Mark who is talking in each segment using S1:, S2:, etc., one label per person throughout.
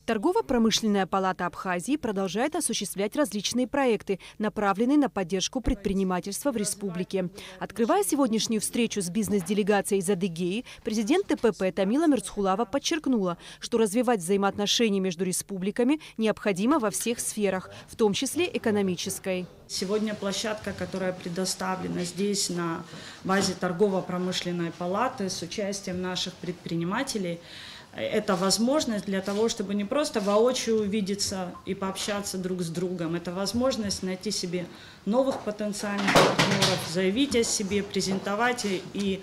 S1: Торгово-промышленная палата Абхазии продолжает осуществлять различные проекты, направленные на поддержку предпринимательства в республике. Открывая сегодняшнюю встречу с бизнес-делегацией из Адыгеи, президент ТПП Тамила Мирцхулава подчеркнула, что развивать взаимоотношения между республиками необходимо во всех сферах, в том числе экономической.
S2: Сегодня площадка, которая предоставлена здесь на базе торгово-промышленной палаты с участием наших предпринимателей, это возможность для того, чтобы не просто воочию увидеться и пообщаться друг с другом. Это возможность найти себе новых потенциальных партнеров, заявить о себе, презентовать и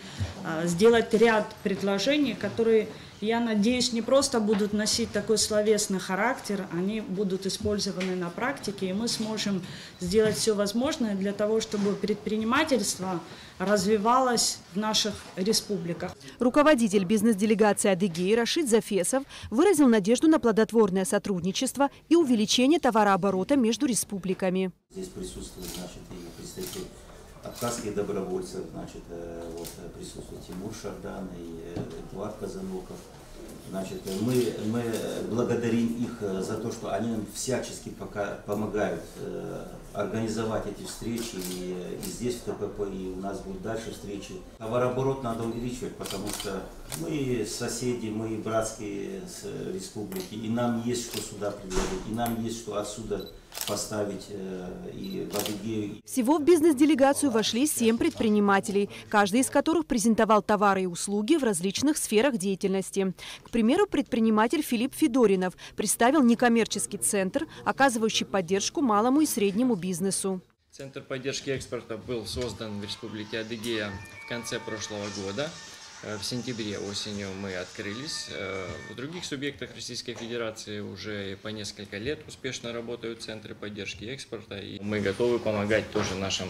S2: сделать ряд предложений, которые, я надеюсь, не просто будут носить такой словесный характер, они будут использованы на практике, и мы сможем сделать все возможное для того, чтобы предпринимательство развивалось в наших республиках.
S1: Руководитель бизнес-делегации Адыгеи Рашид Зафесов выразил надежду на плодотворное сотрудничество и увеличение товарооборота между республиками.
S3: Здесь присутствует, и представитель абхазских добровольцев, присутствует Тимур Шардан и Эдуард Казаноков. Мы благодарим их за то, что они нам всячески помогают организовать эти встречи и здесь в ТПП, и у нас будут дальше встречи. Товарооборот надо увеличивать, потому что мы соседи, мы братские республики, и нам есть что сюда предложить, и нам есть что отсюда поставить и в Адыгею.
S1: Всего в бизнес-делегацию вошли 7 предпринимателей, каждый из которых презентовал товары и услуги в различных сферах деятельности. К примеру, предприниматель Филипп Федоринов представил некоммерческий центр, оказывающий поддержку малому и среднему бизнесу.
S4: Центр поддержки экспорта был создан в Республике Адыгея в конце прошлого года. В сентябре осенью мы открылись. В других субъектах Российской Федерации уже по несколько лет успешно работают центры поддержки экспорта. И мы готовы помогать тоже нашим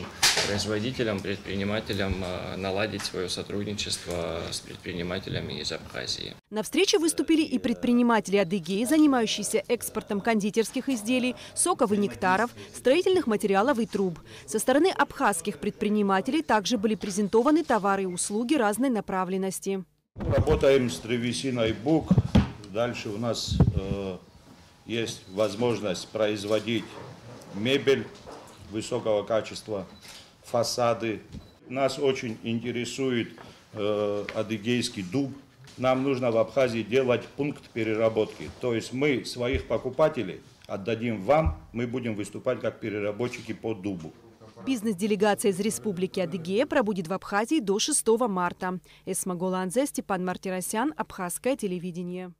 S4: производителям, предпринимателям наладить свое сотрудничество с предпринимателями из Абхазии.
S1: На встрече выступили и предприниматели Адыгеи, занимающиеся экспортом кондитерских изделий, соков и нектаров, строительных материалов и труб. Со стороны абхазских предпринимателей также были презентованы товары и услуги разной направленности.
S5: Работаем с древесиной бук. Дальше у нас есть возможность производить мебель высокого качества, фасады. Нас очень интересует адыгейский дуб. Нам нужно в Абхазии делать пункт переработки. То есть мы своих покупателей отдадим вам, мы будем выступать как переработчики по дубу.
S1: Бизнес-делегация из Республики Адыгея пробудет в Абхазии до 6 марта. Эсма Голанзе, Степан Мартиросян, Абхазское телевидение.